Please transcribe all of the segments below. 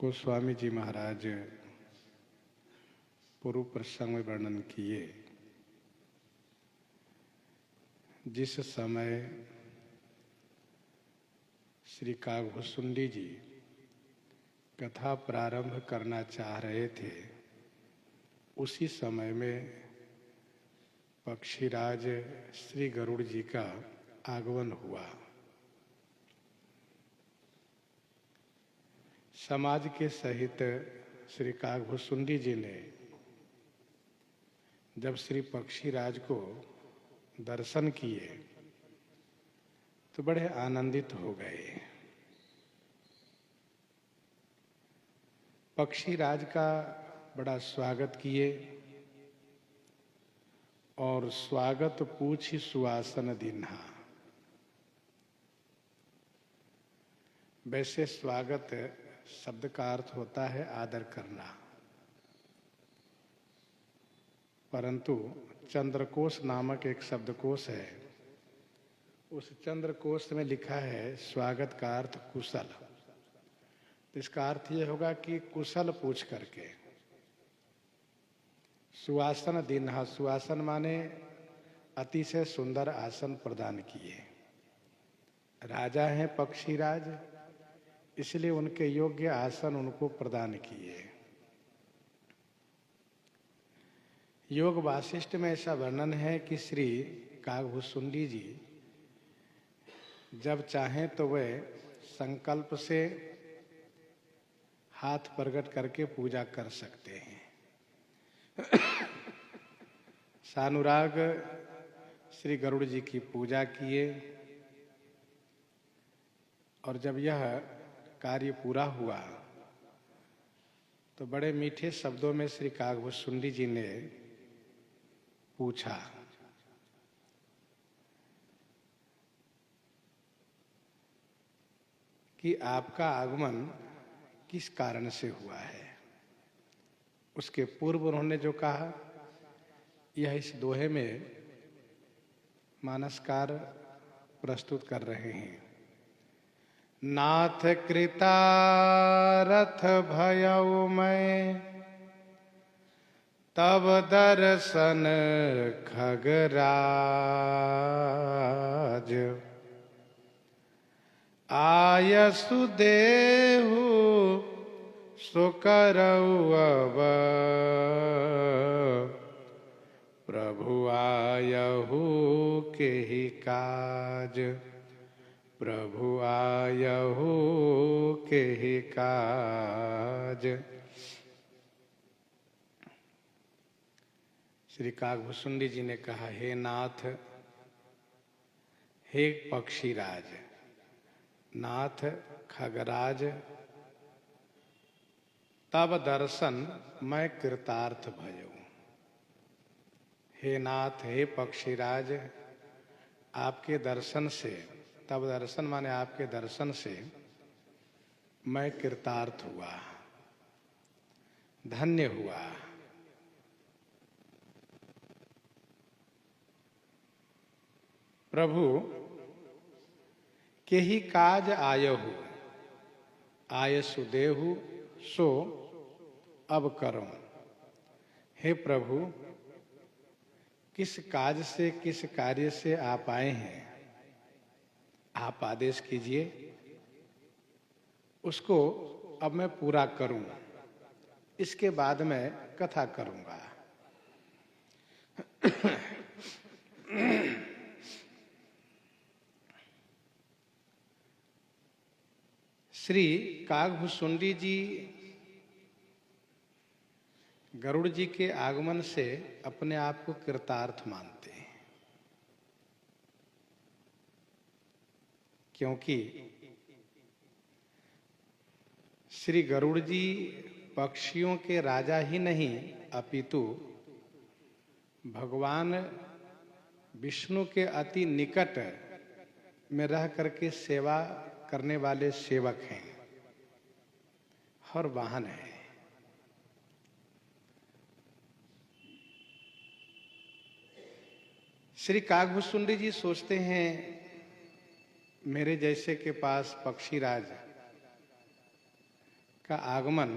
गोस्वामी जी महाराज पूर्व प्रसंग में वर्णन किए। जिस समय श्री कागभूषुंडी जी कथा प्रारंभ करना चाह रहे थे, उसी समय में पक्षीराज श्री गरुड़ जी का आगमन हुआ। समाज के सहित श्री कागभूषुंडी जी ने जब श्री पक्षीराज को दर्शन किए तो बड़े आनंदित हो गए। पक्षीराज का बड़ा स्वागत किए और स्वागत पूछि सुवासन दीन्हा। वैसे स्वागत शब्द का अर्थ होता है आदर करना, परंतु चंद्रकोश नामक एक शब्दकोश है। उस चंद्रकोश में लिखा है स्वागत का अर्थ कुशल। तो इसका अर्थ ये होगा कि कुशल पूछ करके। सुवासन दीन्हा, सुवासन माने अतिशय सुंदर आसन प्रदान किए। राजा हैं पक्षीराज, इसलिए उनके योग्य आसन उनको प्रदान किए। योग वासिष्ठ में ऐसा वर्णन है कि श्री कागभूषुंडी जी जब चाहें तो वे संकल्प से हाथ प्रकट करके पूजा कर सकते हैं। सानुराग श्री गरुड़ जी की पूजा किए और जब यह कार्य पूरा हुआ तो बड़े मीठे शब्दों में श्री कागभूषुंडी जी ने पूछा कि आपका आगमन किस कारण से हुआ है। उसके पूर्व उन्होंने जो कहा यह इस दोहे में मानसकार प्रस्तुत कर रहे हैं। नाथ कृतारथ भयउ मैं तब दर्शन खगराज। आयसु देहु सो करऊ अब प्रभु आयहु के ही काज। प्रभु आयहु के ही काज। श्री कागभूषुंडी जी ने कहा, हे नाथ, हे पक्षीराज, नाथ खगराज, तब दर्शन मैं कृतार्थ भयऊ। हे नाथ, हे पक्षीराज, आपके दर्शन से, तब दर्शन माने आपके दर्शन से मैं कृतार्थ हुआ, धन्य हुआ। प्रभु के ही काज आयहु, आयसु देहु सो अब करो। हे प्रभु, किस काज से, किस कार्य से आप आए हैं, आप आदेश कीजिए, उसको अब मैं पूरा करूं। इसके बाद मैं कथा करूंगा। श्री कागभूषुंडी जी गरुड़ जी के आगमन से अपने आप को कृतार्थ मानते हैं, क्योंकि श्री गरुड़ जी पक्षियों के राजा ही नहीं अपितु भगवान विष्णु के अति निकट में रह करके सेवा करने वाले सेवक हैं और वाहन है। श्री कागभूषुंडी जी सोचते हैं मेरे जैसे के पास पक्षीराज का आगमन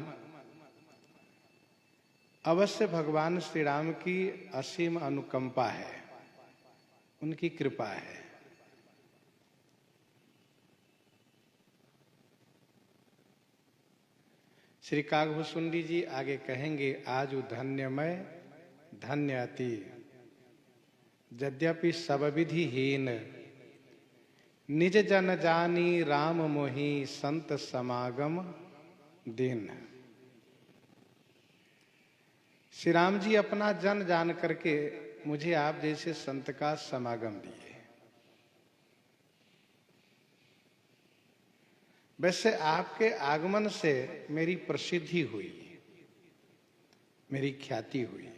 अवश्य भगवान श्री राम की असीम अनुकंपा है, उनकी कृपा है। श्री कागभूषुंडी जी आगे कहेंगे, आजु धन्यमय धन्य अति, यद्यपि सब विधिहीन, निज जन जानी राम मोहि संत समागम दिन। श्री राम जी अपना जन जान करके मुझे आप जैसे संत का समागम दिए। वैसे आपके आगमन से मेरी प्रसिद्धि हुई, मेरी ख्याति हुई।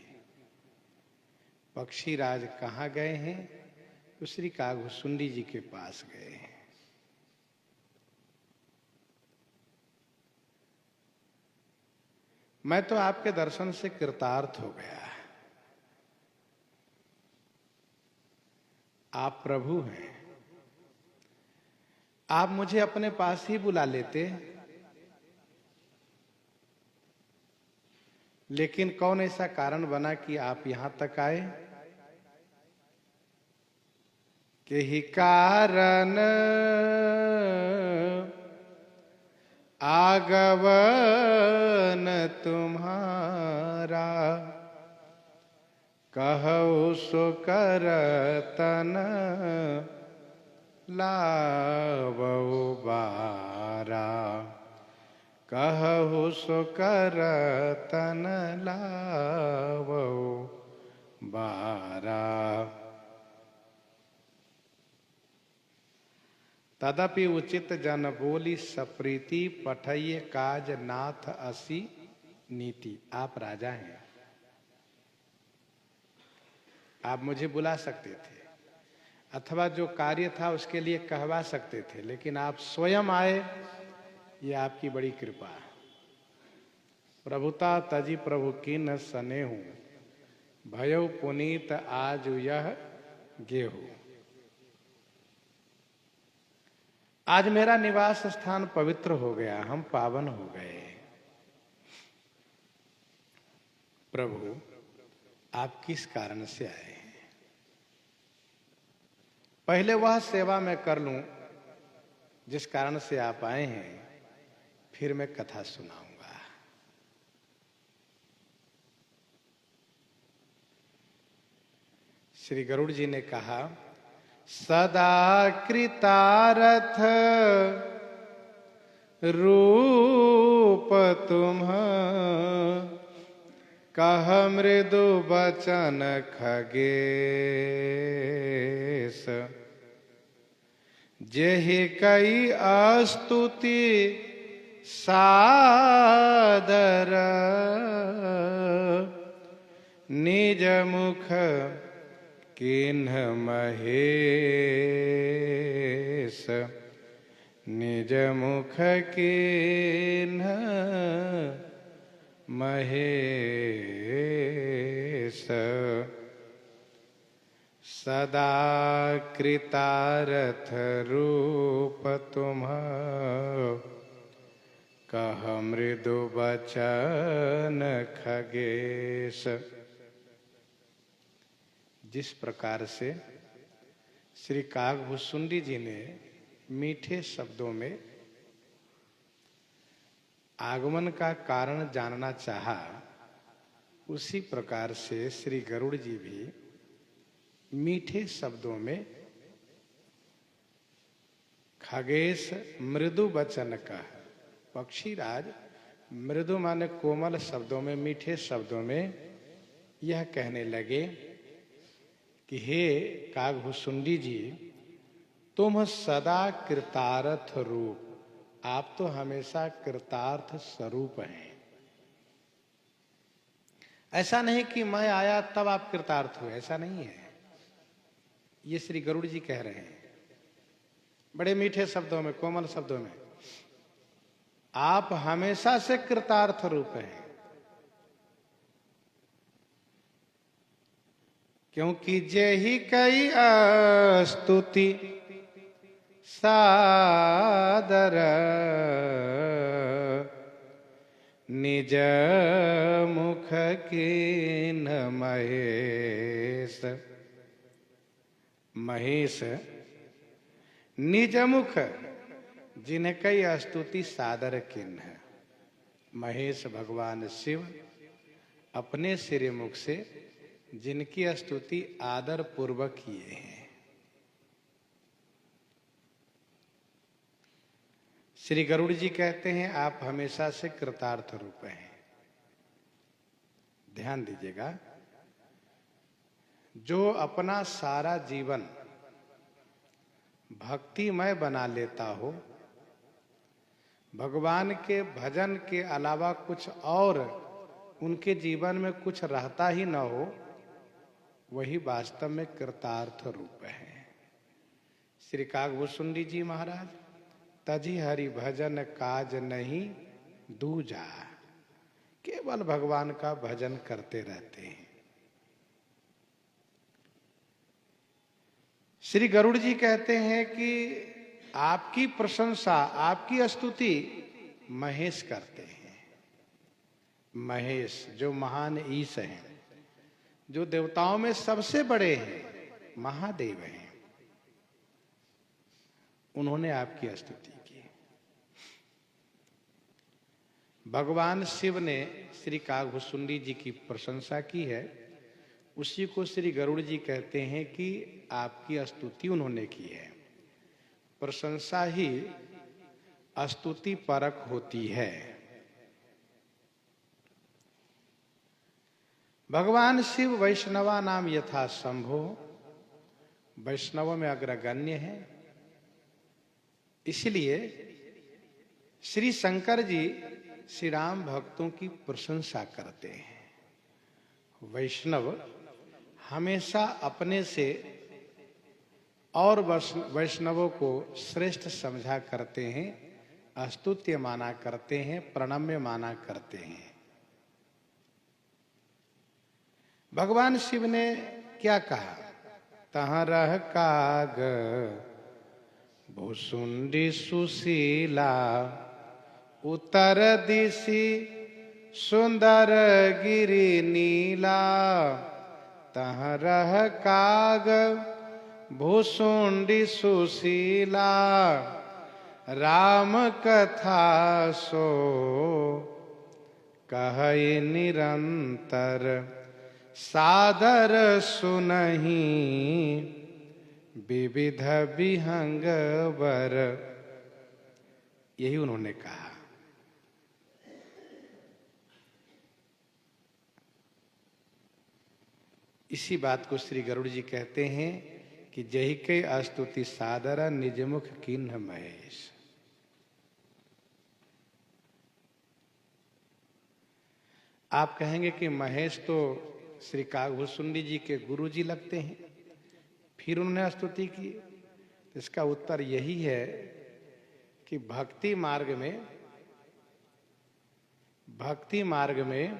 पक्षीराज कहाँ गए हैं? तो श्री कागभूषुंडी जी के पास गए हैं। मैं तो आपके दर्शन से कृतार्थ हो गया। आप प्रभु हैं, आप मुझे अपने पास ही बुला लेते, लेकिन कौन ऐसा कारण बना कि आप यहां तक आए? के ही कारण आगमन तुम्हारा, कहु सो करतन लावो बारा, कहु सो करतन लावो बारा। तदपि उचित जन बोली सप्रीति, पठइये काज नाथ असी नीति। आप राजा हैं, आप मुझे बुला सकते थे अथवा जो कार्य था उसके लिए कहवा सकते थे, लेकिन आप स्वयं आए, ये आपकी बड़ी कृपा है। प्रभुता तजी प्रभु कीन सनेहु, भयउ पुनीत आज यह गेहूं। आज मेरा निवास स्थान पवित्र हो गया, हम पावन हो गए। प्रभु आप किस कारण से आए हैं? पहले वह सेवा मैं कर लूं जिस कारण से आप आए हैं, फिर मैं कथा सुनाऊंगा। श्री गरुड़ जी ने कहा, सदा कृतारथ रूप तुम, कह मृदु बचन खगेश, जेहि कई अस्तुति सादर, निज मुख किन्ह महेश, निज मुख किन्ह महेश। सदा कृतारथ रूप तुम, कह मृदु बचन खगेश। जिस प्रकार से श्री कागभूषुंडी जी ने मीठे शब्दों में आगमन का कारण जानना चाहा, उसी प्रकार से श्री गरुड़ जी भी मीठे शब्दों में खगेश मृदु वचन का, पक्षीराज मृदु माने कोमल शब्दों में, मीठे शब्दों में यह कहने लगे कि हे कागभूषुंडी जी, तुम सदा कृतार्थ रूप, आप तो हमेशा कृतार्थ स्वरूप हैं। ऐसा नहीं कि मैं आया तब आप कृतार्थ हुए, ऐसा नहीं है। ये श्री गरुड़ जी कह रहे हैं बड़े मीठे शब्दों में, कोमल शब्दों में, आप हमेशा से कृतार्थ रूप हैं। क्योंकि जेहि कई स्तुति सादर, निज मुख कीन महेश। महेश निज मुख जिनकई स्तुति सादर किन है। महेश भगवान शिव अपने श्रीमुख से जिनकी स्तुति आदर पूर्वक किए हैं। श्री गरुड़ जी कहते हैं आप हमेशा से कृतार्थ रूप हैं। ध्यान दीजिएगा, जो अपना सारा जीवन भक्तिमय बना लेता हो, भगवान के भजन के अलावा कुछ और उनके जीवन में कुछ रहता ही न हो, वही वास्तव में कृतार्थ रूप है। श्री कागभूषुंडी जी महाराज, तजी हरि भजन काज नहीं दूजा, केवल भगवान का भजन करते रहते हैं। श्री गरुड़ जी कहते हैं कि आपकी प्रशंसा, आपकी स्तुति महेश करते हैं। महेश जो महान ईश हैं, जो देवताओं में सबसे बड़े हैं, महादेव हैं, उन्होंने आपकी स्तुति की। भगवान शिव ने श्री कागभूषुंडी जी की प्रशंसा की है, उसी को श्री गरुड़ जी कहते हैं कि आपकी स्तुति उन्होंने की है। प्रशंसा ही स्तुति परक होती है। भगवान शिव वैष्णवा नाम यथा शंभो, वैष्णव में अग्रगण्य है। इसलिए श्री शंकर जी श्री राम भक्तों की प्रशंसा करते हैं। वैष्णव हमेशा अपने से और वैष्णवों को श्रेष्ठ समझा करते हैं, स्तुत्य माना करते हैं, प्रणम्य माना करते हैं। भगवान शिव ने क्या कहा? तहाँ रह काग भूषुंडी सुशीला, उत्तर दिशि सुंदर गिरि नीला। तहाँ रह काग भूषुंडी सुशीला, राम कथा सो कहई निरंतर। सादर सुनहि विविध विहंग वर। यही उन्होंने कहा। इसी बात को श्री गरुड़ जी कहते हैं कि जही के स्तुति सादर निजमुख किन्ह महेश। आप कहेंगे कि महेश तो श्री कागभूषुंडी जी के गुरु जी लगते हैं, फिर उन्होंने स्तुति की। इसका उत्तर यही है कि भक्ति मार्ग में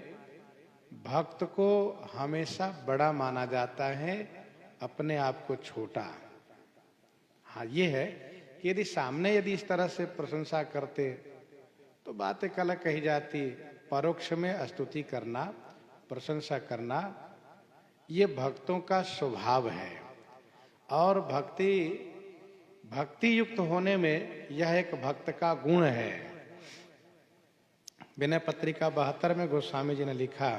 भक्त को हमेशा बड़ा माना जाता है, अपने आप को छोटा। हाँ, ये है कि यदि इस तरह से प्रशंसा करते तो बात एक अलग कही जाती। परोक्ष में स्तुति करना, प्रशंसा करना, ये भक्तों का स्वभाव है। और भक्ति युक्त होने में यह एक भक्त का गुण है। विनय पत्रिका 72 में गोस्वामी जी ने लिखा,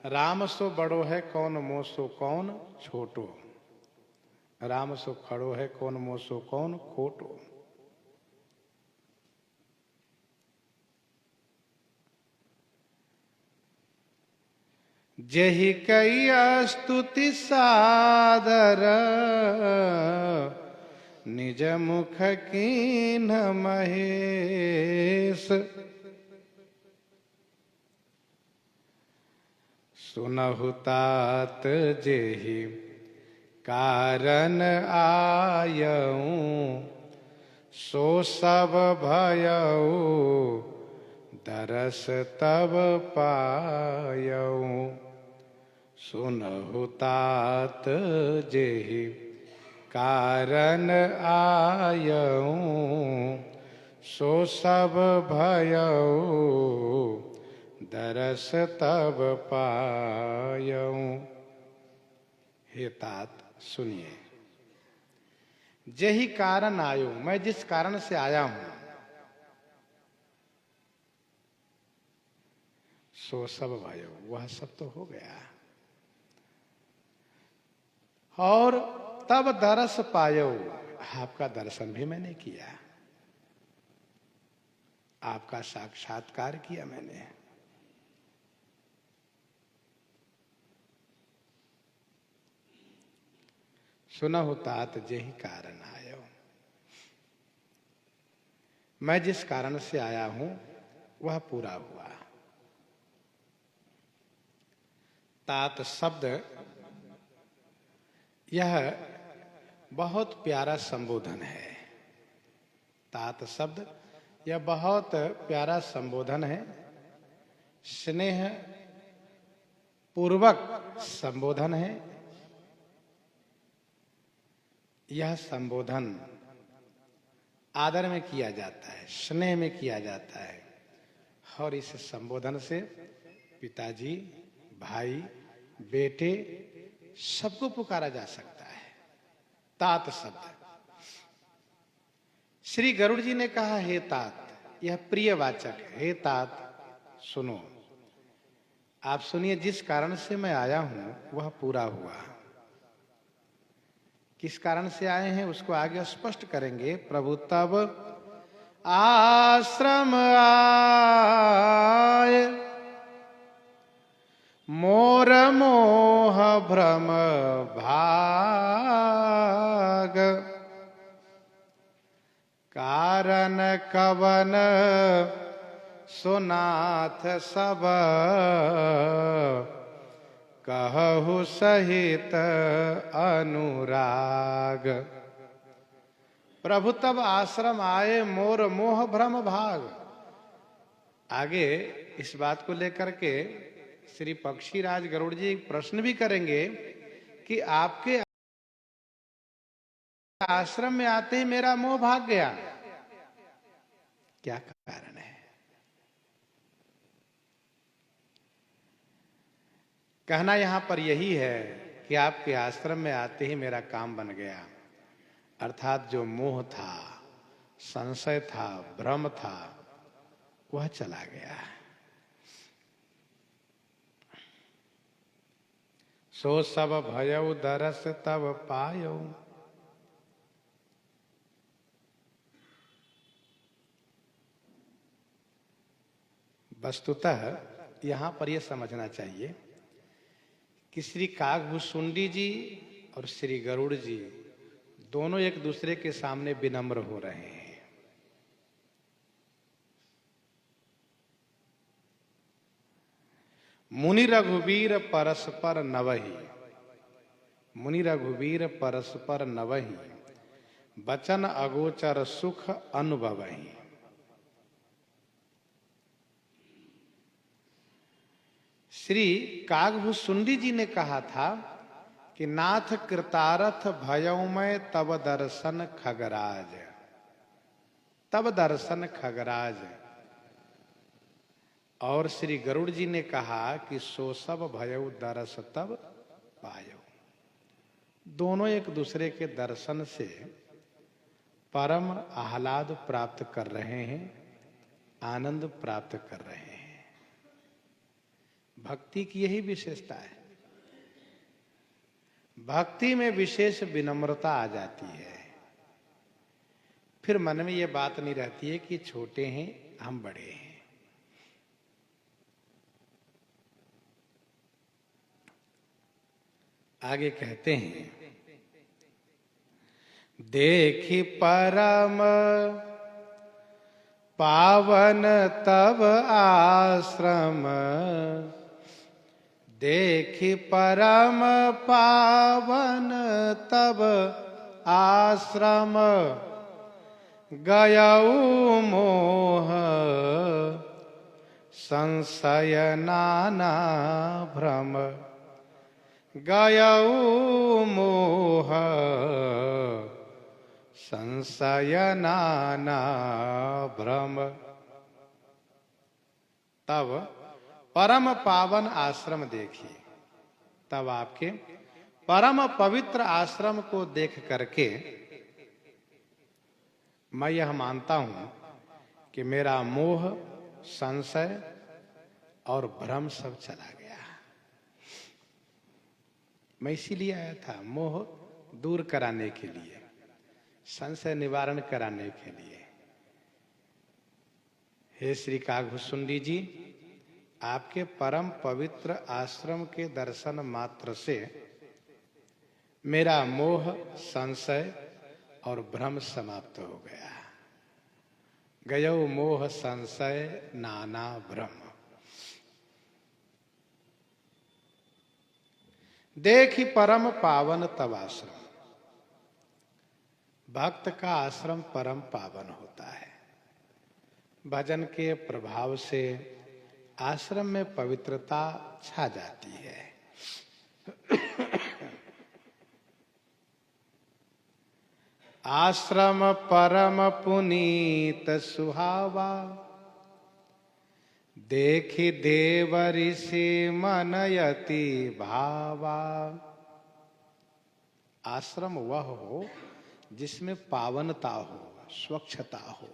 राम सो बड़ो है कौन मोह सो कौन छोटो। राम सो खड़ो है कौन मोह सो कौन खोटो। जही कई स्तुति सादर, निज मुख कीन महेश। सुनहु तात जेहि कारण आयऊं, सो सब भयऊ दरस तब पायऊं। सुनहु तात जेहि कारण आयऊं, सो सब भयऊ दरस तब पायऊं। हे तात सुनिए, जेहि कारण आयो, मैं जिस कारण से आया हूं सो सब भयो, वह सब तो हो गया। और तब दरस पायो, आपका दर्शन भी मैंने किया, आपका साक्षात्कार किया मैंने। सुनहु तात जेहि कारण आयो, मैं जिस कारण से आया हूं वह पूरा हुआ। तात शब्द यह बहुत प्यारा संबोधन है। तात शब्द यह बहुत प्यारा संबोधन है, स्नेह पूर्वक संबोधन है। यह संबोधन आदर में किया जाता है, स्नेह में किया जाता है, और इस संबोधन से पिताजी, भाई, बेटे सबको पुकारा जा सकता है। तात शब्द, श्री गरुड़ जी ने कहा हे तात, यह प्रियवाचक है। हे तात सुनो, आप सुनिए, जिस कारण से मैं आया हूं वह पूरा हुआ। किस कारण से आए हैं उसको आगे स्पष्ट करेंगे प्रभु। तब आश्रम आए, मोर मोह भ्रम भाग, कारण कवन सुनाथ सब, कहु सहित अनुराग। प्रभु तब आश्रम आए, मोर मोह भ्रम भाग। आगे इस बात को लेकर के श्री पक्षीराज गरुड़ जी एक प्रश्न भी करेंगे कि आपके आश्रम में आते ही मेरा मोह भाग गया, क्या कारण है? कहना यहां पर यही है कि आपके आश्रम में आते ही मेरा काम बन गया, अर्थात जो मोह था, संशय था, भ्रम था, वह चला गया। सो सब भयउ दरस तब पायो। वस्तुतः यहां पर यह समझना चाहिए कि श्री कागभूषुंडी जी और श्री गरुड़ जी दोनों एक दूसरे के सामने विनम्र हो रहे हैं। मुनि रघुवीर परस्पर नवहि, मुनि रघुवीर परस्पर नवहि, बचन अगोचर सुख अनुभवहि। श्री कागभूषुंडी जी ने कहा था कि नाथ कृतारथ भयउ में तब दर्शन खगराज, तब दर्शन खगराज। और श्री गरुड़ जी ने कहा कि सो सब भयउ दरस तब पायो। दोनों एक दूसरे के दर्शन से परम आह्लाद प्राप्त कर रहे हैं, आनंद प्राप्त कर रहे हैं। भक्ति की यही विशेषता है। भक्ति में विशेष विनम्रता आ जाती है। फिर मन में यह बात नहीं रहती है कि छोटे हैं हम बड़े हैं। आगे कहते हैं, देखी परम पावन तब आश्रम, देखी परम पावन तब आश्रम, गयऊ मोह संशय नाना भ्रम, गयऊ मोह संशय नाना भ्रम। तब परम पावन आश्रम देखिए, तब आपके परम पवित्र आश्रम को देख करके मैं यह मानता हूं कि मेरा मोह, संशय और भ्रम सब चला गया। मैं इसीलिए आया था, मोह दूर कराने के लिए, संशय निवारण कराने के लिए। हे श्री काघभुसुंडी जी, आपके परम पवित्र आश्रम के दर्शन मात्र से मेरा मोह, संशय और भ्रम समाप्त हो गया। गयो मोह संशय नाना भ्रम। देखी परम पावन तब आश्रम। भक्त का आश्रम परम पावन होता है। भजन के प्रभाव से आश्रम में पवित्रता छा जाती है। आश्रम परम पुनीत सुहावा, देखि देव ऋषि मनयति भावा। आश्रम वह हो जिसमें पावनता हो, स्वच्छता हो,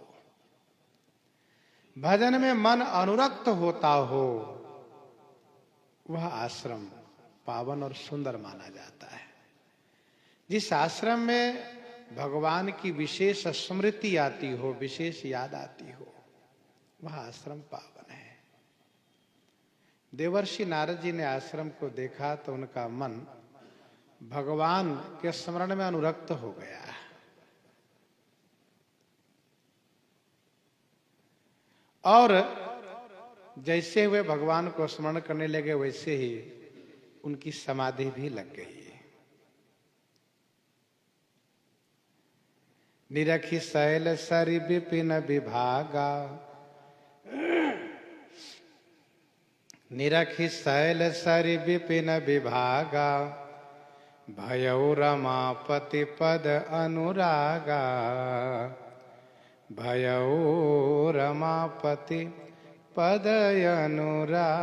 भजन में मन अनुरक्त होता हो, वह आश्रम पावन और सुंदर माना जाता है। जिस आश्रम में भगवान की विशेष स्मृति आती हो, विशेष याद आती हो, वह आश्रम पावन है। देवर्षि नारद जी ने आश्रम को देखा तो उनका मन भगवान के स्मरण में अनुरक्त हो गया। और जैसे वे भगवान को स्मरण करने लगे, वैसे ही उनकी समाधि भी लग गई। निरखि शैल सरि विपिन विभागा, निरखि शैल सरि विपिन विभागा, भयौ रमापति पद अनुरागा, भयौ रमापति पद अनुरागा।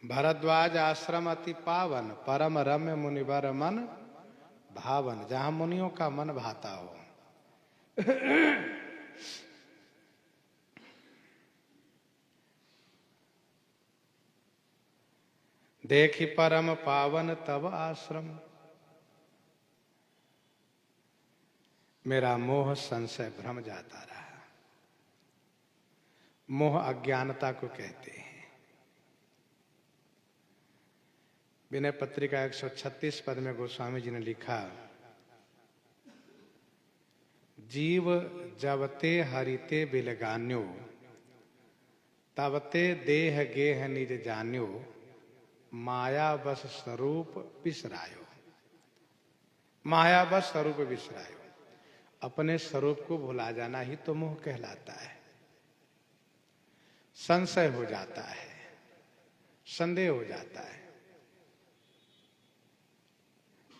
भरद्वाज आश्रम अति पावन, परम रम्य मुनिवर मन भावन। जहां मुनियों का मन भाता हो। देखि परम पावन तब आश्रम, मेरा मोह संशय भ्रम जाता रहा। मोह अज्ञानता को कहते हैं। विनय पत्रिका 136 पद में गोस्वामी जी ने लिखा, जीव जबते हरिते बिलगान्यो, तबते देह गेह निज जान्यो, माया बस स्वरूप बिसरायो। माया बस स्वरूप बिसरायो। अपने स्वरूप को भुला जाना ही तो मोह कहलाता है। संशय हो जाता है, संदेह हो जाता है।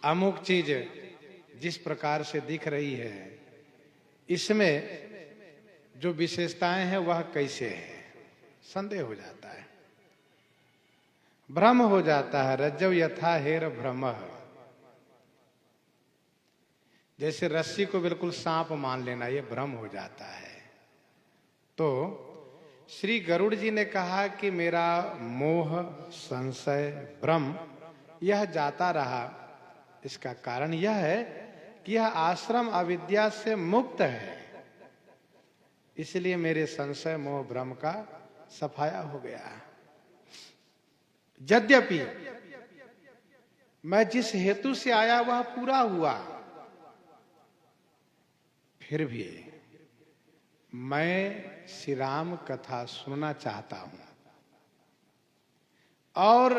अमुक चीज जिस प्रकार से दिख रही है, इसमें जो विशेषताएं हैं वह कैसे है, संदेह हो जाता है, भ्रम हो जाता है। रज्जौ यथा हेर भ्रमः, जैसे रस्सी को बिल्कुल सांप मान लेना, यह भ्रम हो जाता है। तो श्री गरुड़ जी ने कहा कि मेरा मोह, संशय, भ्रम यह जाता रहा। इसका कारण यह है कि यह आश्रम अविद्या से मुक्त है, इसलिए मेरे संशय, मोह, भ्रम का सफाया हो गया। यद्यपि मैं जिस हेतु से आया वह पूरा हुआ, फिर भी मैं श्री राम कथा सुनना चाहता हूं। और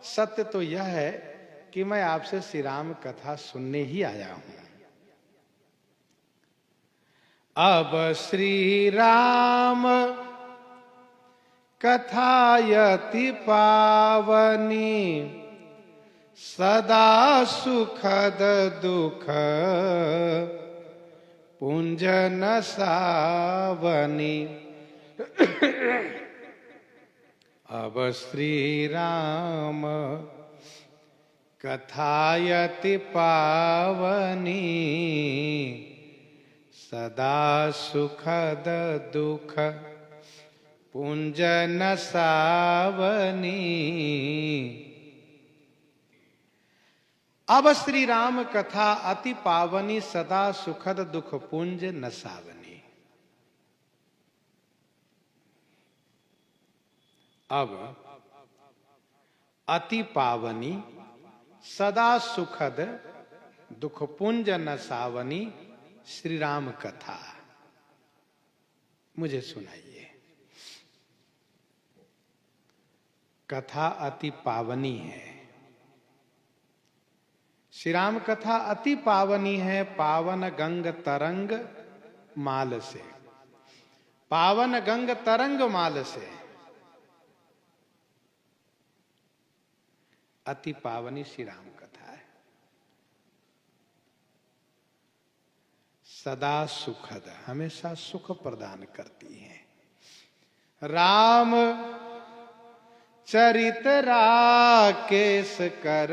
सत्य तो यह है कि मैं आपसे श्री राम कथा सुनने ही आया हूं। अब श्री राम कथायति पावनी, सदा सुखद दुख पुंज नसावनी। अब श्री राम कथायति पावनी, सदा सुखद दुख पुंज नसावनी। अब श्री राम कथा अति पावनी, सदा सुखद दुख पुंज नसावनी। अब अति पावनी सदा सुखद दुख पुंज नसावनी श्री राम कथा मुझे सुनाइए। कथा अति पावनी है। श्री राम कथा अति पावनी है, पावन गंग तरंग माल से। पावन गंग तरंग माल से अति पावनी श्री राम कथा है। सदा सुखद, हमेशा सुख प्रदान करती है। राम चरित राकेश कर,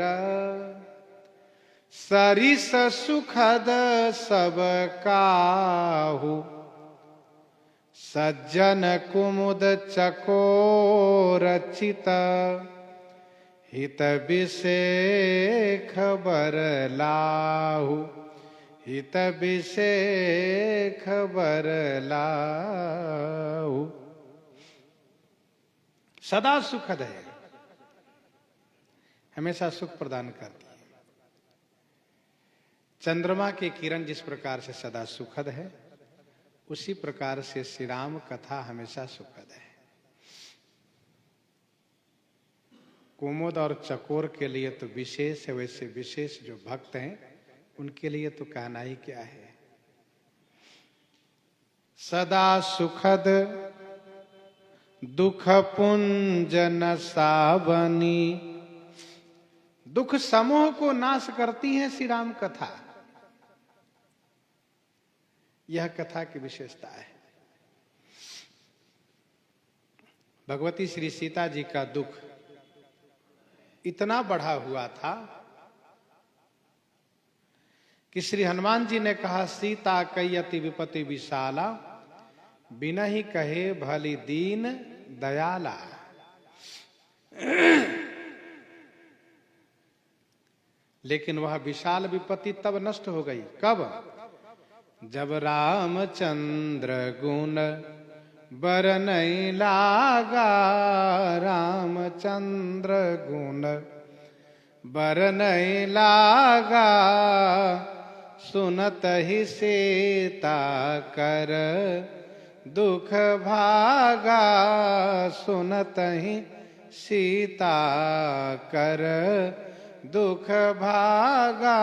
सरिस सुखद सब काहू। सज्जन कुमुद चकोर चित, हित विषेख बर लाहू। हित विषेख बर लाहू। सदा सुखद है, हमेशा सुख प्रदान करती है। चंद्रमा की किरण जिस प्रकार से सदा सुखद है, उसी प्रकार से श्री राम कथा हमेशा सुखद है। कुमुद और चकोर के लिए तो विशेष है, वैसे विशेष जो भक्त हैं उनके लिए तो कहना ही क्या है। सदा सुखद दुख पुंज नसावनी। दुख समूह को नाश करती है श्री राम कथा, यह कथा की विशेषता है। भगवती श्री सीता जी का दुख इतना बढ़ा हुआ था कि श्री हनुमान जी ने कहा, सीता कयति विपति विशाला, बिना ही कहे भली दीन दयाला। लेकिन वह विशाल विपत्ति तब नष्ट हो गई। कब? जब रामचंद्र गुण बरनई लागा। रामचंद्र गुण बरनई लागा, सुनत ही सीता कर दुख भागा। सुनत ही सीता कर दुख भागा।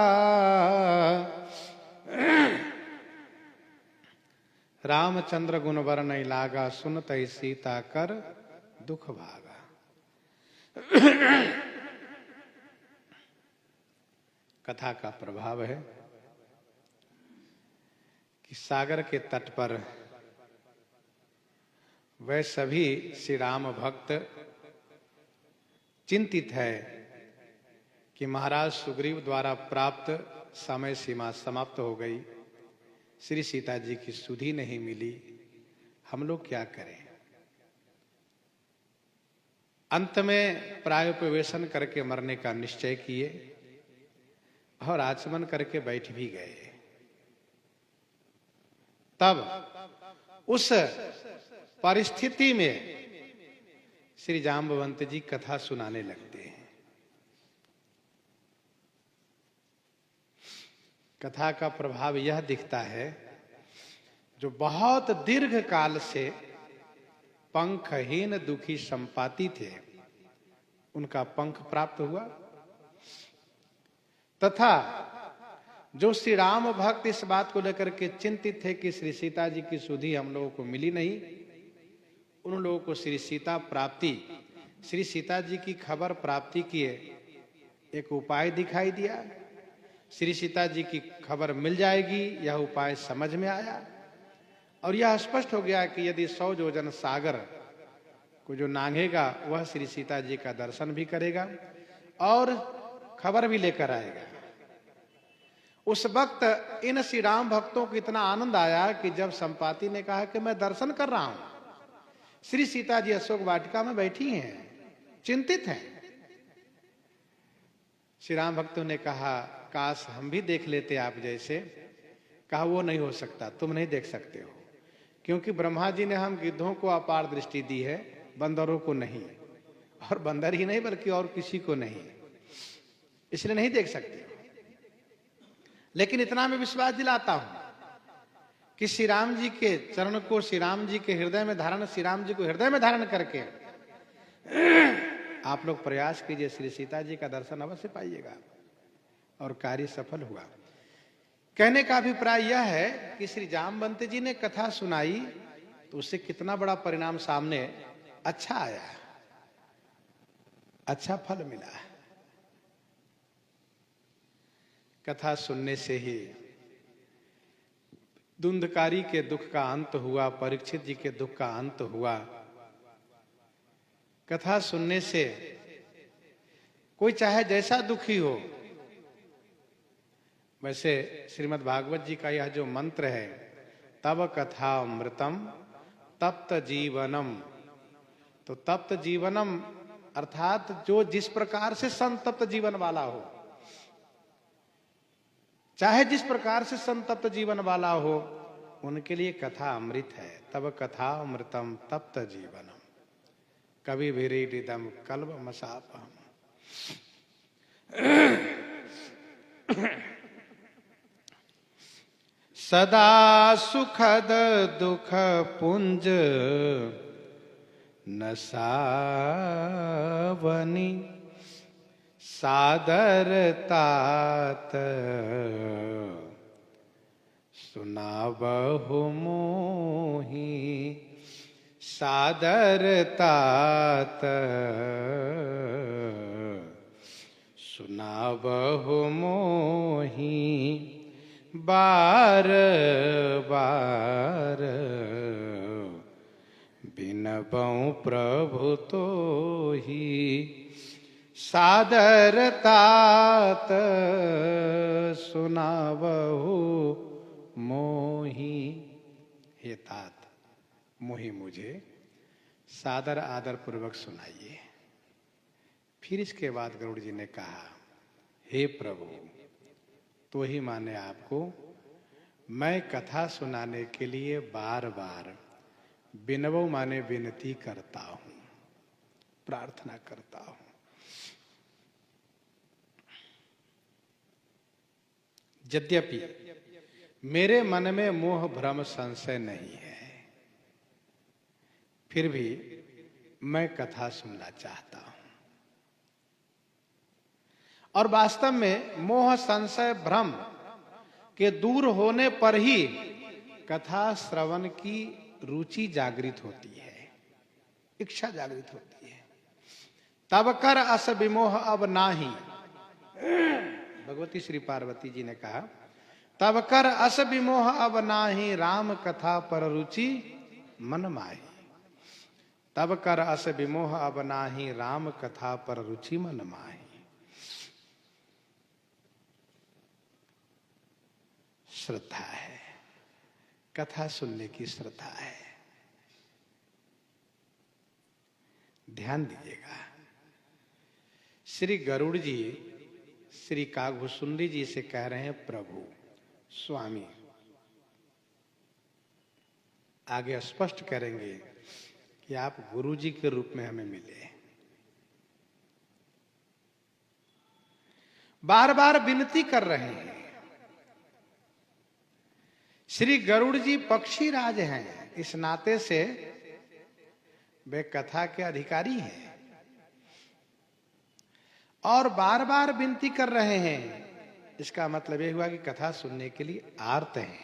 रामचंद्र गुण बरनई लागा, सुनत ही सीता कर दुख भागा। कथा का प्रभाव है कि सागर के तट पर वह सभी श्री राम भक्त चिंतित है कि महाराज सुग्रीव द्वारा प्राप्त समय सीमा समाप्त हो गई, श्री सीता जी की सुधि नहीं मिली, हम लोग क्या करें। अंत में प्रायोपवेशन करके मरने का निश्चय किए और आचमन करके बैठ भी गए। तब उस परिस्थिति में श्री जाम्बवंत जी कथा सुनाने लगते हैं। कथा का प्रभाव यह दिखता है, जो बहुत दीर्घ काल से पंखहीन दुखी संपाति थे, उनका पंख प्राप्त हुआ, तथा जो श्री राम भक्त इस बात को लेकर के चिंतित थे कि श्री सीता जी की सुधि हम लोगों को मिली नहीं, उन लोगों को श्री सीता प्राप्ति, श्री सीता जी की खबर प्राप्ति किए एक उपाय दिखाई दिया, श्री सीता जी की खबर मिल जाएगी, यह उपाय समझ में आया और यह स्पष्ट हो गया कि यदि 100 योजन सागर को जो नांगेगा वह श्री सीता जी का दर्शन भी करेगा और खबर भी लेकर आएगा। उस वक्त इन श्री राम भक्तों को इतना आनंद आया कि जब संपाति ने कहा कि मैं दर्शन कर रहा हूं, श्री सीता जी अशोक वाटिका में बैठी हैं, चिंतित हैं। श्री राम भक्तों ने कहा काश हम भी देख लेते आप जैसे। कहा वो नहीं हो सकता, तुम नहीं देख सकते हो, क्योंकि ब्रह्मा जी ने हम गिद्धों को अपार दृष्टि दी है, बंदरों को नहीं, और बंदर ही नहीं बल्कि और किसी को नहीं, इसलिए नहीं देख सकते। लेकिन इतना मैं विश्वास दिलाता हूं कि श्री राम जी के चरण को श्री राम जी के हृदय में धारण, श्री राम जी को हृदय में धारण करके आप लोग प्रयास कीजिए, श्री सीता जी का दर्शन अवश्य पाइएगा और कार्य सफल हुआ। कहने का अभिप्राय यह है कि श्री जामवंत जी ने कथा सुनाई तो उससे कितना बड़ा परिणाम सामने अच्छा आया, अच्छा फल मिला। कथा सुनने से ही धुंधकारी के दुख का अंत हुआ, परीक्षित जी के दुख का अंत हुआ। कथा सुनने से कोई चाहे जैसा दुखी हो, वैसे श्रीमद् भागवत जी का यह जो मंत्र है, तब कथा अमृतम तप्त जीवनम, तो तप्त जीवनम अर्थात जो जिस प्रकार से संतप्त जीवन वाला हो, चाहे जिस प्रकार से संतप्त जीवन वाला हो, उनके लिए कथा अमृत है। तब कथा अमृतम तप्त जीवनम कवि भिरीडिदम कल्ब मसापम। सदा सुखद दुख पुंज न सावनी, सादर तात सुनावहु मोहि, सादर तात सुनावहु मोहि, बार बार बिनबऊं प्रभु तोहि, सादर तात सुनावहु मोहि। हे तात, मोहि मुझे सादर आदर पूर्वक सुनाइए। फिर इसके बाद गरुड़ जी ने कहा, हे प्रभु, तो ही माने आपको मैं कथा सुनाने के लिए बार बार बिनवो माने विनती करता हूं, प्रार्थना करता हूं। यद्यपि मेरे मन में मोह भ्रम संशय नहीं है, फिर भी मैं कथा सुनना चाहता हूं। और वास्तव में मोह संशय भ्रम के दूर होने पर ही कथा श्रवण की रुचि जागृत होती है, इच्छा जागृत होती है। तब कर अस विमोह अब नाही, भगवती श्री पार्वती जी ने कहा, तब कर अस विमोह अब नाही, राम कथा पर रुचि मन माही। तब कर अस विमोह अब नाही, राम कथा पर रुचि मन माही। श्रद्धा है, कथा सुनने की श्रद्धा है। ध्यान दीजिएगा, श्री गरुड़ जी श्री कागभूषुंडी जी से कह रहे हैं, प्रभु स्वामी, आगे स्पष्ट करेंगे कि आप गुरु जी के रूप में हमें मिले। बार बार विनती कर रहे हैं। श्री गरुड़ जी पक्षी राज हैं, इस नाते से वे कथा के अधिकारी हैं और बार बार विनती कर रहे हैं। इसका मतलब यह हुआ कि कथा सुनने के लिए आर्त हैं,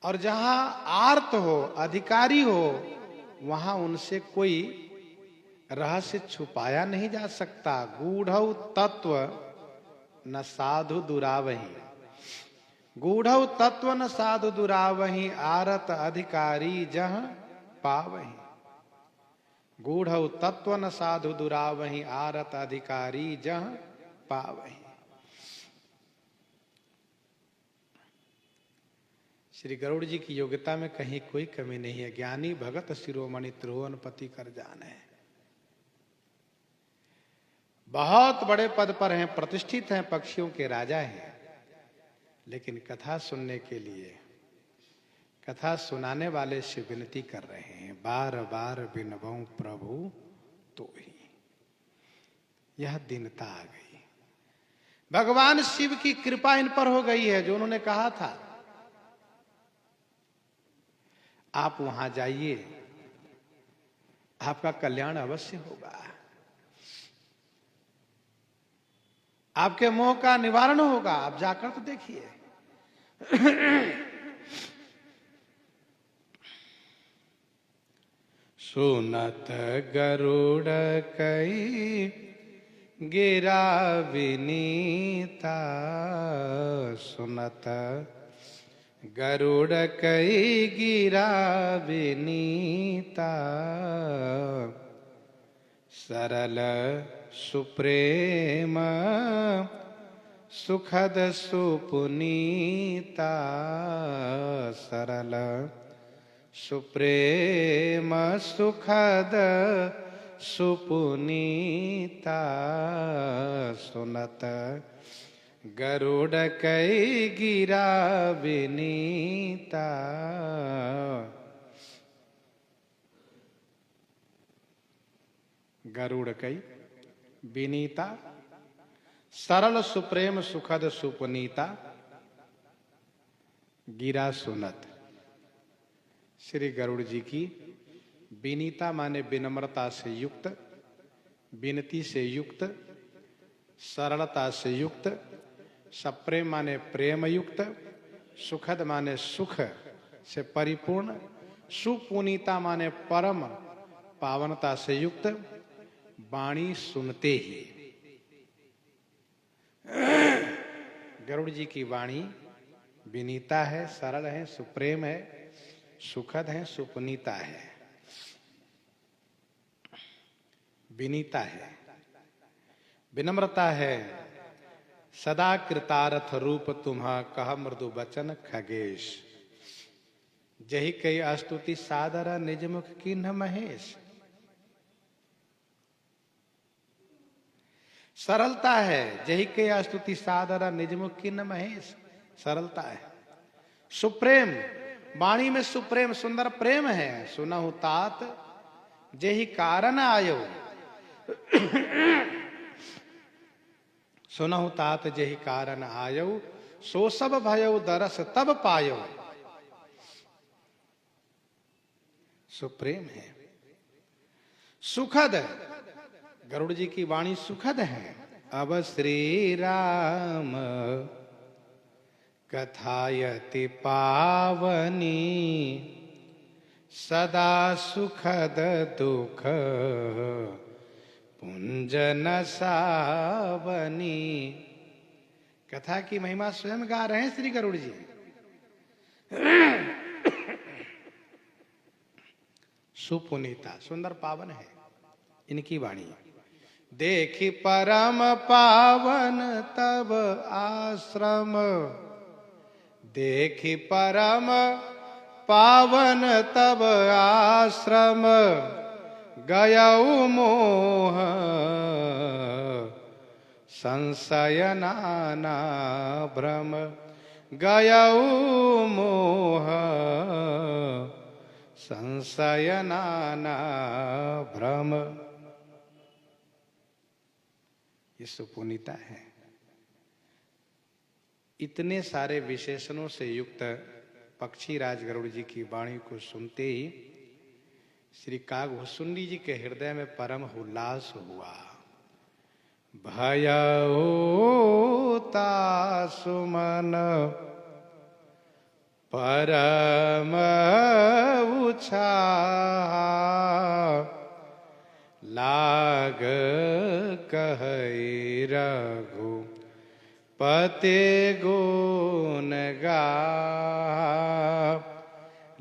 और जहां आर्त हो, अधिकारी हो, वहां उनसे कोई रहस्य छुपाया नहीं जा सकता। गूढ़ौ तत्व न साधु दुरावही, गूढ़ौ तत्व न साधु दुरावही, आरत अधिकारी जह पावही। गूढ़ौ तत्व न साधु दुरावही, आरत अधिकारी जह पावही। श्री गरुड़ जी की योग्यता में कहीं कोई कमी नहीं है। ज्ञानी भगत शिरोमणि त्रिभुवनपति कर जाने, बहुत बड़े पद पर हैं, प्रतिष्ठित हैं, पक्षियों के राजा हैं, लेकिन कथा सुनने के लिए कथा सुनाने वाले से विनती कर रहे हैं, बार बार बिनबों प्रभु तो ही। यह दीनता आ गई। भगवान शिव की कृपा इन पर हो गई है, जो उन्होंने कहा था आप वहां जाइए, आपका कल्याण अवश्य होगा, आपके मोह का निवारण होगा, आप जाकर तो देखिए। सुनत गरुड़ कई गिरा विनीता, सुनत गरुड़ कई गिरा विनीता, सरल सुप्रेम सुखद सुपुनीता, सरल सुप्रेम सुखद सुपुनीता, सुनत गरुड़ कई गिरा विनीता। गरुड़ कई विनीता, सरल सुप्रेम सुखद सुपुनीता, गिरा सुनत। श्री गरुड़ जी की विनीता माने विनम्रता से युक्त, विनती से युक्त, सरलता से युक्त, सप्रेम माने प्रेम युक्त, सुखद माने सुख से परिपूर्ण, सुपुनीता माने परम पावनता से युक्त, वाणी सुनते ही। गरुड़ जी की वाणी विनीता है, सरल है, सुप्रेम है, सुखद है, सुपुनीता है, विनीता है, विनम्रता है। सदा कृतार्थ रूप तुम्हा कह मृदु बचन खगेश, जही कई अस्तुति सादर निज मुख कीन्ह महेश। सरलता है, जही कई अस्तुति सादर निज मुख कीन्ह महेश, सरलता है। सुप्रेम, वाणी में सुप्रेम सुंदर प्रेम है। सुनहु तात जेहि कारण आयो, सुनहु तात जेहि कारण आयो, सो सब भयो दरस तब पायो। सुप्रेम है, सुखद, गरुड़ जी की वाणी सुखद है। अब श्री राम कथायति पावनी, सदा सुखद दुख पुंजन सावनी। कथा की महिमा स्वयं गा रहे हैं श्री गरुड़ जी। सुपुनीता, सुंदर पावन है इनकी वाणी। देखी परम पावन तब आश्रम, देखी परम पावन तब आश्रम, गयऊ मोह संशय नाना भ्रम, गयऊ मोह संशय नाना भ्रम। ये सुपुनीता है। इतने सारे विशेषणों से युक्त पक्षी राज गरुड़ जी की वाणी को सुनते ही श्री कागभूषुंडी जी के हृदय में परम उल्लास हुआ। भयऊ सुमन परम उत्साह, लाग कहै रघु पते गुण गाहा।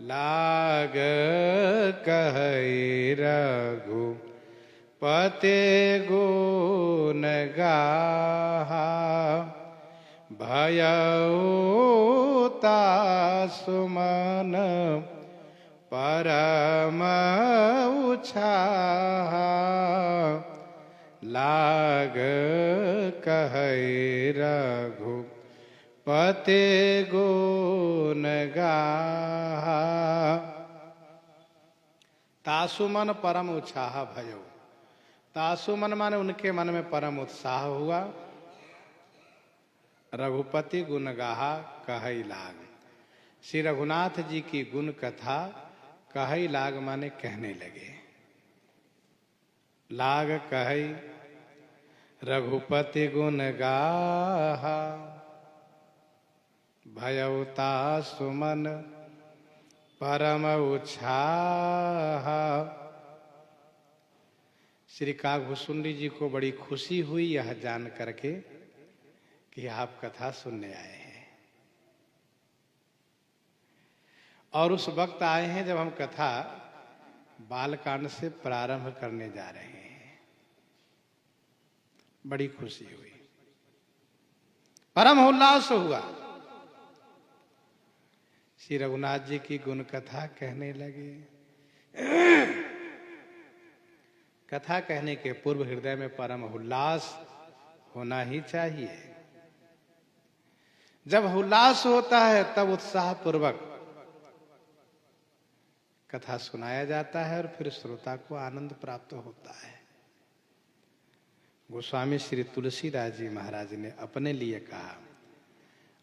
लाग कहै रघु पते गुण गाहा। भयउ तासुमन परम उछाहा। लाग कहै रघु पते गुण गाहा। तासुमन परम उत्साह भयो। तासुमन माने उनके मन में परम उत्साह हुआ। रघुपति गुण गाहा कहै लाग। श्री रघुनाथ जी की गुण कथा कहै लाग माने कहने लगे। लाग कहै रघुपति गुण गाहा। भयउ तासुमन परम उत्साहा। श्री कागभूषुंडी जी को बड़ी खुशी हुई यह जान करके कि आप कथा सुनने आए हैं। और उस वक्त आए हैं जब हम कथा बालकांड से प्रारंभ करने जा रहे हैं। बड़ी खुशी हुई, परम उल्लास हुआ। श्री रघुनाथ जी की गुण कथा कहने लगे। कथा कहने के पूर्व हृदय में परम उल्लास होना ही चाहिए। जब उल्लास होता है तब उत्साह पूर्वक कथा सुनाया जाता है और फिर श्रोता को आनंद प्राप्त होता है। गोस्वामी श्री तुलसीदास जी महाराज ने अपने लिए कहा,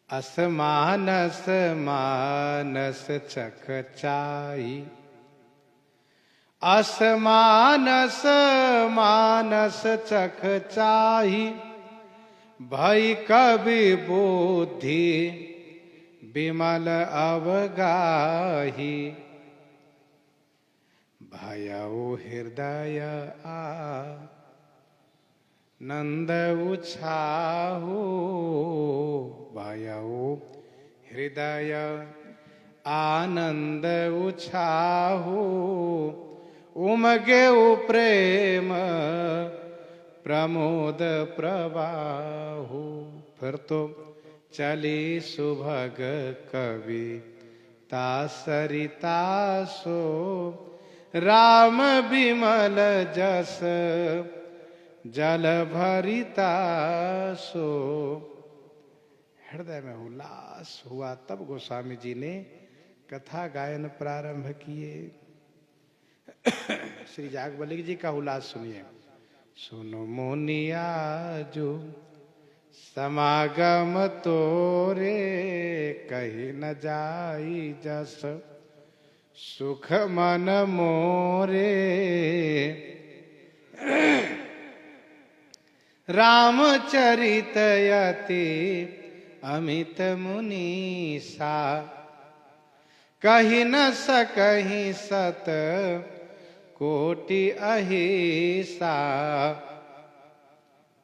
असमानस मानस चकचाई। असमानस मानस चकचाई। भई कवि बुद्धि विमल अवगाही। भयउ हृदय आनंद उछाहु। भयउ हृदय आनंद उछाहु। उमगे प्रेम प्रमोद प्रवाहु। फिर तो चली सुभग कवि तासरिता सो। राम विमल जस जल भरिता सो। हृदय में उल्लास हुआ। तब गोस्वामी जी ने कथा गायन प्रारंभ किए। श्री जागवल्ली जी का उल्लास सुनिए। सुनो मोनिया जो समागम तोरे। कही न जाई जस सुख मन मोरे। रामचरित यति अमित मुनीसा। कही न सकहि सत कोटि अहिसा।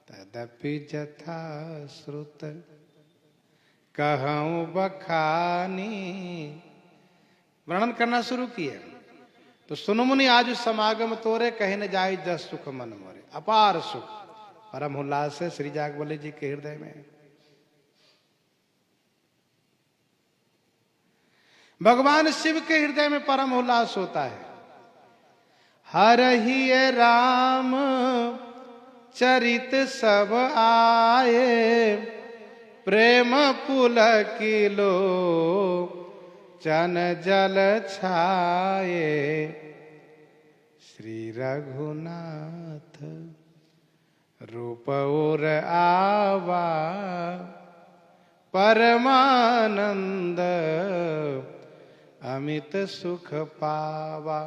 तदपि जथा श्रुत कहूँ बखानी। वर्णन करना शुरू किए। तो सुन मुनि आज समागम तोरे। कहीं न जाई जस सुख मन मोरे। अपार सुख परम उल्लास है श्री जागवल्ली जी के हृदय में। भगवान शिव के हृदय में परम उल्लास होता है। हरहि राम चरित सब आए। प्रेम पुलकिलो चन जल छाए। श्री रघुनाथ रूप और आवा। परमानंद अमित सुख पावा।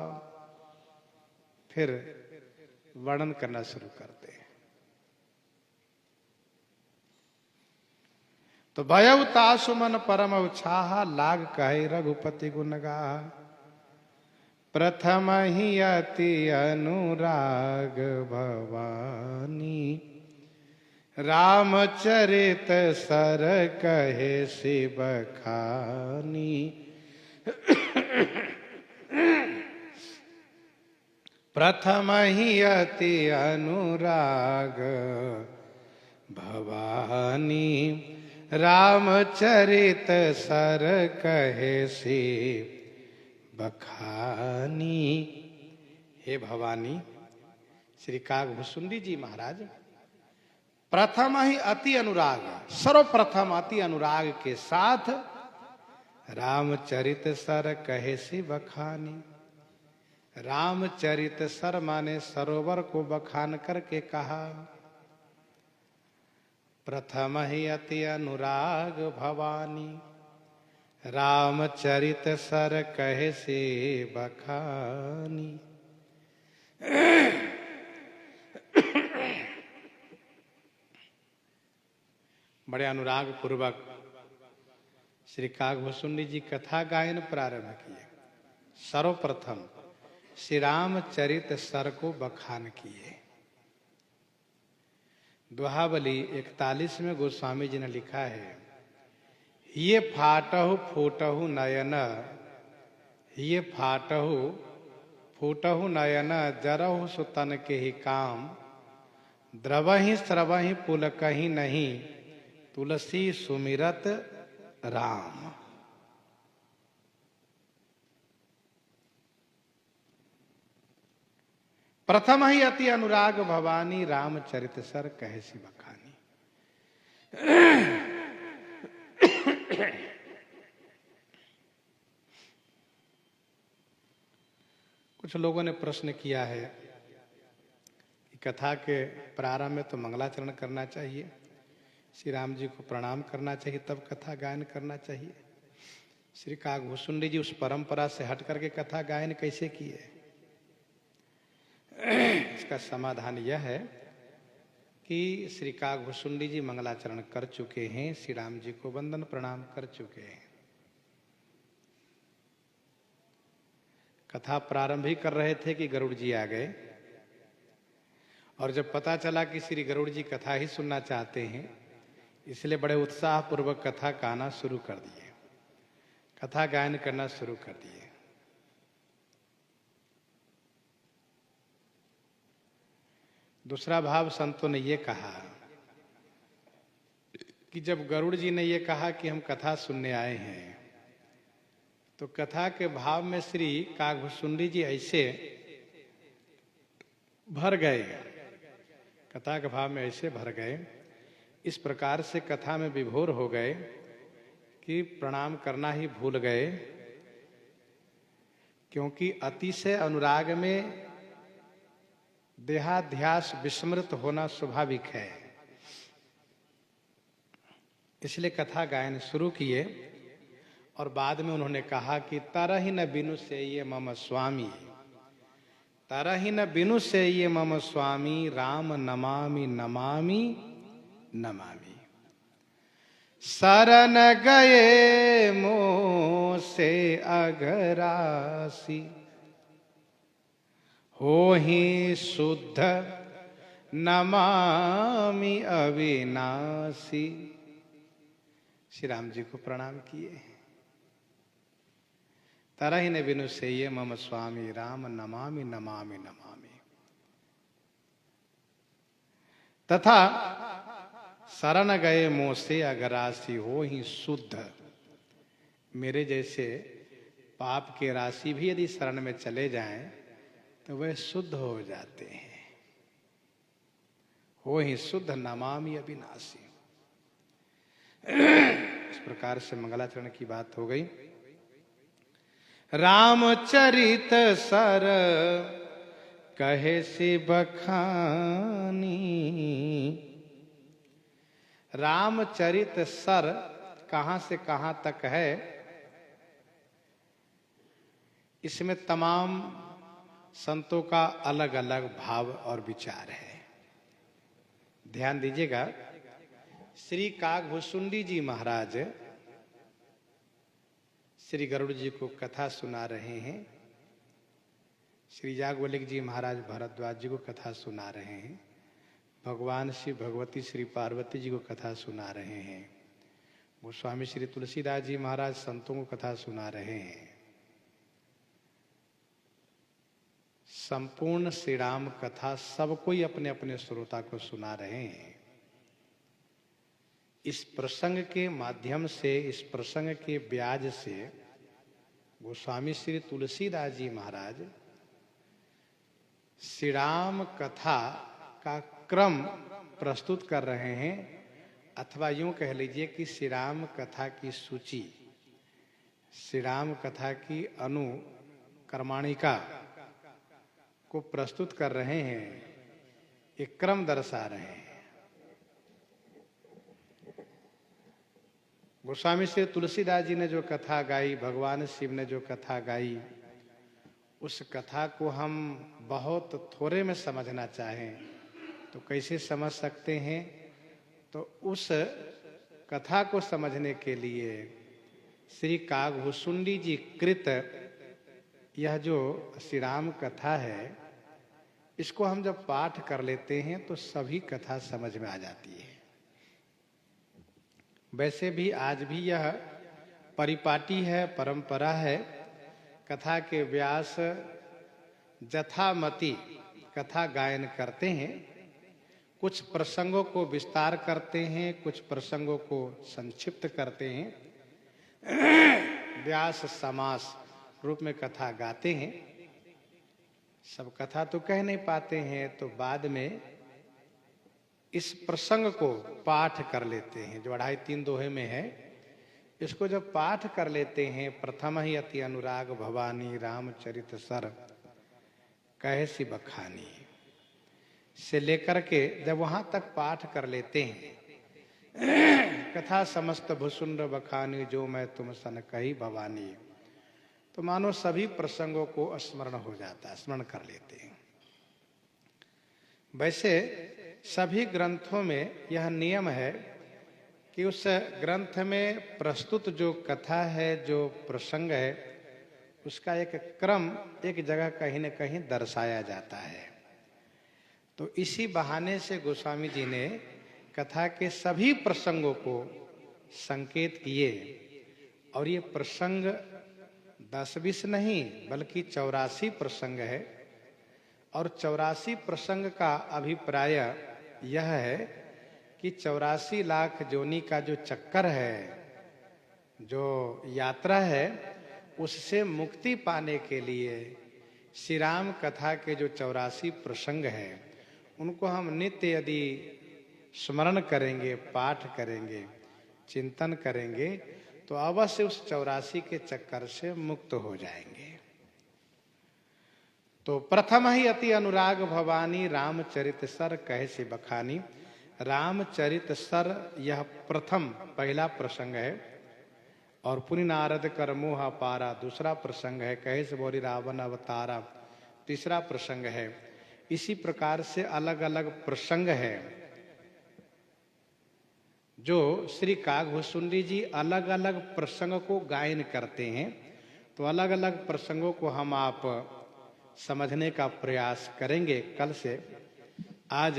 फिर वर्णन करना शुरू करते हैं। तो भयउ तासुमन परम उत्साह। लाग कहे रघुपति गुण गाहा। प्रथम ही अति अनुराग भवानी, रामचरित सर कहे शिव खानी। प्रथम ही अति अनुराग भवानी, रामचरित सर कहे शिव बखानी। हे भवानी, श्री कागभुसुंडी जी महाराज प्रथम ही अति अनुराग, सर्वप्रथम अति अनुराग के साथ रामचरित सर कहे सी बखानी। रामचरित सर माने सरोवर को बखान करके कहा। प्रथम ही अति अनुराग भवानी, रामचरित सर कहे से बखानी। बड़े अनुराग पूर्वक श्री कागभुसुंडी जी कथा गायन प्रारंभ किए। सर्वप्रथम श्री रामचरित सर को बखान किए। दोहावली 41 में गोस्वामी जी ने लिखा है, ये फाटहु फूटहु नयन, ये फाटहु फूटहु नयन, जरहु सुतन के ही काम, द्रवहि स्रवहि पुल कहीं नहीं, तुलसी सुमिरत राम। प्रथम ही अति अनुराग भवानी, रामचरित सर कहे सी बखानी। कुछ लोगों ने प्रश्न किया है कि कथा के प्रारंभ में तो मंगलाचरण करना चाहिए, श्री राम जी को प्रणाम करना चाहिए, तब कथा गायन करना चाहिए। श्री कागभुसुंडी जी उस परंपरा से हट करके कथा गायन कैसे किए? इसका समाधान यह है कि श्री कागभुसुंडी जी मंगलाचरण कर चुके हैं, श्री राम जी को वंदन प्रणाम कर चुके हैं। कथा प्रारंभ ही कर रहे थे कि गरुड़ जी आ गए, और जब पता चला कि श्री गरुड़ जी कथा ही सुनना चाहते हैं, इसलिए बड़े उत्साह पूर्वक कथा गाना शुरू कर दिए, कथा गायन करना शुरू कर दिए। दूसरा भाव संतों ने ये कहा कि जब गरुड़ जी ने ये कहा कि हम कथा सुनने आए हैं, तो कथा के भाव में श्री कागभुसुंडी जी ऐसे भर गए, कथा के भाव में ऐसे भर गए, इस प्रकार से कथा में विभोर हो गए कि प्रणाम करना ही भूल गए, क्योंकि अतिशय अनुराग में देहाध्यास विस्मृत होना स्वाभाविक है। इसलिए कथा गायन शुरू किए, और बाद में उन्होंने कहा कि तरहि न बिनु से ये मम स्वामी, तरहि न बिनु से ये मम स्वामी, राम नमामि नमामि नमामि। शरण गए मोह से अगरासी, हो ही शुद्ध नमामि अविनाशी। श्री राम जी को प्रणाम किए। तरहि न बिनु से ये मम स्वामी, राम नमामि नमामि नमामि। तथा शरण गए मोह से अगरासी, हो ही शुद्ध। मेरे जैसे पाप के राशि भी यदि शरण में चले जाएं तो वह शुद्ध हो जाते हैं। हो ही शुद्ध नमामि अविनाशी। इस प्रकार से मंगलाचरण की बात हो गई। रामचरित सर कहे सी बखानी। रामचरित सर कहां से कहां तक है, इसमें तमाम संतों का अलग अलग भाव और विचार है। ध्यान दीजिएगा, श्री कागभुसुंडी जी महाराज श्री गरुड़ जी को कथा सुना रहे हैं, श्री याज्ञवल्क्य जी महाराज भारद्वाज जी को कथा सुना रहे हैं, भगवान श्री भगवती श्री पार्वती जी को कथा सुना रहे हैं, गोस्वामी श्री तुलसीदास जी महाराज संतों को कथा सुना रहे हैं। संपूर्ण श्री राम कथा सब कोई अपने अपने श्रोता को सुना रहे हैं। इस प्रसंग के माध्यम से, इस प्रसंग के ब्याज से गोस्वामी श्री तुलसीदास जी महाराज श्री राम कथा का क्रम प्रस्तुत कर रहे हैं, अथवा यूं कह लीजिए कि श्री राम कथा की सूची, श्री राम कथा की अनुकर्माणिका को प्रस्तुत कर रहे हैं, एक क्रम दर्शा रहे हैं। गोस्वामी श्री तुलसीदास जी ने जो कथा गाई, भगवान शिव ने जो कथा गाई, उस कथा को हम बहुत थोड़े में समझना चाहें तो कैसे समझ सकते हैं? तो उस कथा को समझने के लिए श्री कागभूषुंडी जी कृत यह जो श्री राम कथा है, इसको हम जब पाठ कर लेते हैं तो सभी कथा समझ में आ जाती है। वैसे भी आज भी यह परिपाटी है, परंपरा है। कथा के व्यास जथामति कथा गायन करते हैं, कुछ प्रसंगों को विस्तार करते हैं, कुछ प्रसंगों को संक्षिप्त करते हैं, व्यास समास रूप में कथा गाते हैं। सब कथा तो कह नहीं पाते हैं, तो बाद में इस प्रसंग को पाठ कर लेते हैं, जो 2.5-3 दोहे में है। इसको जब पाठ कर लेते हैं, प्रथम ही अति अनुराग भवानी रामचरित सर कहसी बखानी से लेकर के जब वहां तक पाठ कर लेते हैं, कथा समस्त भुसुंड बखानी जो मैं तुम सन कही भवानी, तो मानो सभी प्रसंगों को स्मरण हो जाता है, स्मरण कर लेते हैं। वैसे सभी ग्रंथों में यह नियम है कि उस ग्रंथ में प्रस्तुत जो कथा है, जो प्रसंग है, उसका एक क्रम एक जगह कहीं न कहीं दर्शाया जाता है। तो इसी बहाने से गोस्वामी जी ने कथा के सभी प्रसंगों को संकेत किए, और ये प्रसंग 10-20 नहीं बल्कि 84 प्रसंग है। और 84 प्रसंग का अभिप्राय यह है कि 84 लाख जोनी का जो चक्कर है, जो यात्रा है, उससे मुक्ति पाने के लिए श्री राम कथा के जो 84 प्रसंग है, उनको हम नित्य यदि स्मरण करेंगे, पाठ करेंगे, चिंतन करेंगे, तो अवश्य उस 84 के चक्कर से मुक्त हो जाएंगे। तो प्रथम ही अति अनुराग भवानी रामचरित सर कहसी बखानी। रामचरित सर यह प्रथम पहला प्रसंग है, और पुनि नारद कर मोहा पारा दूसरा प्रसंग है, कहेस बोरी रावण अवतारा तीसरा प्रसंग है। इसी प्रकार से अलग अलग प्रसंग है जो श्री कागभूषुंडी जी अलग अलग प्रसंग को गायन करते हैं। तो अलग अलग प्रसंगों को हम आप समझने का प्रयास करेंगे कल से। आज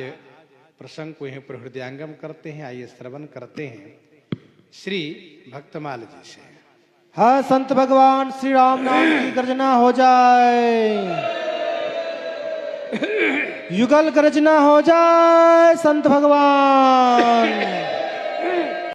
प्रसंग को यहीं पर हृदयांगम करते हैं। आइए श्रवण करते हैं श्री भक्तमाल जी से। हाँ, संत भगवान श्री राम नाम की गर्जना हो जाए, युगल गर्जना हो जाए संत भगवान।